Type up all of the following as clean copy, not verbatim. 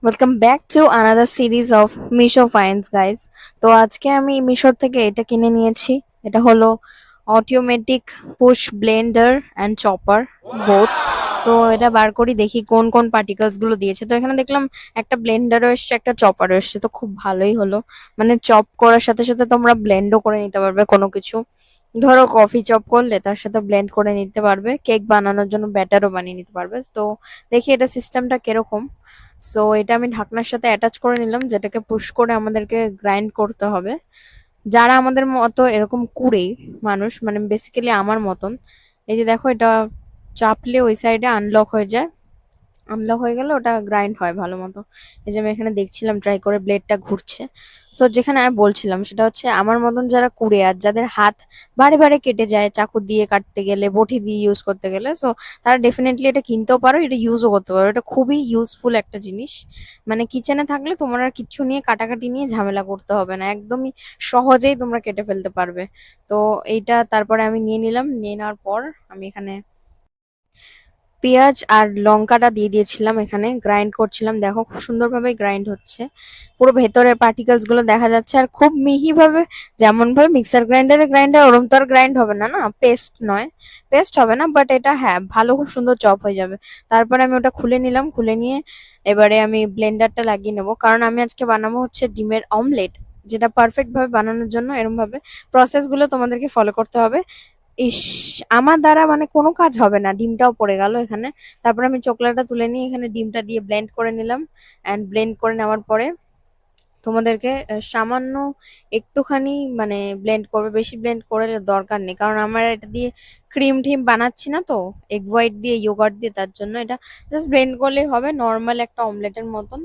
Welcome back to another series of Meesho finds guys. তো আজকে আমি মিশোর থেকে এটা কিনে নিয়েছি। এটা হলো automatic push Blender and chopper both. তো এটা বার করি দেখি কোন কোন পার্টিকেলস গুলো দিয়েছে। তো এখানে দেখলাম একটা ব্লেন্ডারও এসছে, একটা চপারও এসছে, তো খুব ভালোই হলো। মানে চপ করার সাথে সাথে তোমরা ব্লেন্ডও করে নিতে পারবে কোনো কিছু। ধরো কফি চপ করলে তার সাথে ব্লেন্ড করে নিতে পারবে, কেক বানানোর জন্য ব্যাটারও বানিয়ে নিতে পারবে। তো দেখি এটা সিস্টেমটা কিরকম। সো এটা আমি ঢাকনার সাথে অ্যাটাচ করে নিলাম, যেটাকে পুশ করে আমাদেরকে গ্রাইন্ড করতে হবে। যারা আমাদের মতো এরকম কুড়ে মানুষ, মানে বেসিক্যালি আমার মতন, এই যে দেখো এটা চাপলে ওই সাইডে আনলক হয়ে যায়। আনলক হয়ে গেলে ওটা গ্রাইন্ড হয় ভালো মতো। এই যে আমি এখানে দেখছিলাম ট্রাই করে, ব্লেডটা ঘুরছে। সো যেখানে আমি বলছিলাম সেটা হচ্ছে আমার মতন যারা কুড়ে আর যাদের হাত বারে বারে কেটে যায় চাকু দিয়ে কাটতে গেলে, বটি দিয়ে ইউজ করতে গেলে, সো তারা ডেফিনেটলি এটা কিনতেও পারো, এটা ইউজও করতে পারো। এটা খুবই ইউজফুল একটা জিনিস। মানে কিচেনে থাকলে তোমার আর কিচ্ছু নিয়ে কাটাকাটি নিয়ে ঝামেলা করতে হবে না, একদমই সহজেই তোমরা কেটে ফেলতে পারবে। তো এইটা তারপরে আমি নিয়ে নিলাম। নিয়ে নেওয়ার পর আমি এখানে পেঁয়াজ আর লঙ্কাটা দিয়ে দিয়েছিলাম, এখানে গ্রাইন্ড করছিলাম। দেখো খুব সুন্দরভাবে গ্রাইন্ড হচ্ছে, পুরো ভেতরের পার্টিকেলস গুলো দেখা যাচ্ছে। আর খুব মিহি ভাবে, যেমন ভাবে মিক্সার গ্রাইন্ডারে গ্রাইন্ডার ওরম তো আর গ্রাইন্ড হবে না, না পেস্ট নয়, পেস্ট হবে না, বাট এটা হ্যাঁ ভালো, খুব সুন্দর চপ হয়ে যাবে। তারপরে আমি ওটা খুলে নিলাম, খুলে নিয়ে এবারে আমি ব্লেন্ডারটা লাগিয়ে নেবো, কারণ আমি আজকে বানাবো হচ্ছে ডিমের অমলেট, যেটা পারফেক্ট ভাবে বানানোর জন্য এরম ভাবে প্রসেস গুলো তোমাদেরকে ফলো করতে হবে। ইস, আমার দ্বারা মানে কোনো কাজ হবে না, ডিমটাও পড়ে গেল এখানে। তারপর আমি চোকলাটা তুলে নিয়ে এখানে ডিমটা দিয়ে ব্লেন্ড করে নিলাম। অ্যান্ড ব্লেন্ড করে নেওয়ার পরে তোমাদেরকে সামান্য একটুখানি মানে ব্লেন্ড করবে, বেশি ব্লেন্ড করে দরকার নেই, কারণ আমরা এটা দিয়ে ক্রিম টিম বানাচ্ছি না তো, এগ হোয়াইট দিয়ে ইয়োগার্ট দিয়ে, তার জন্য এটা জাস্ট ব্লেন্ড করলেই হবে নর্মাল একটা অমলেটের মতন।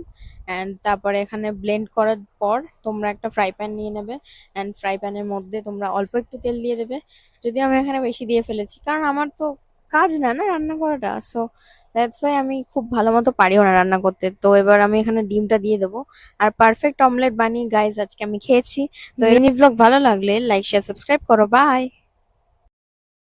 অ্যান্ড তারপরে এখানে ব্লেন্ড করার পর তোমরা একটা ফ্রাই প্যান নিয়ে নেবে। অ্যান্ড ফ্রাই প্যানের মধ্যে তোমরা অল্প একটু তেল দিয়ে দেবে। যদি আমি এখানে বেশি দিয়ে ফেলেছি, কারণ আমার তো কাজ না না রান্না করাটা, সো দ্যাটস ওয়াই আমি খুব ভালো মতো পারিও না রান্না করতে। তো এবার আমি এখানে ডিমটা দিয়ে দেবো। আর পারফেক্ট অমলেট বানিয়ে গাইজ আজকে আমি খেয়েছি। তো মিনি ব্লগ ভালো লাগলে লাইক শেয়ার সাবস্ক্রাইব করো, বাই।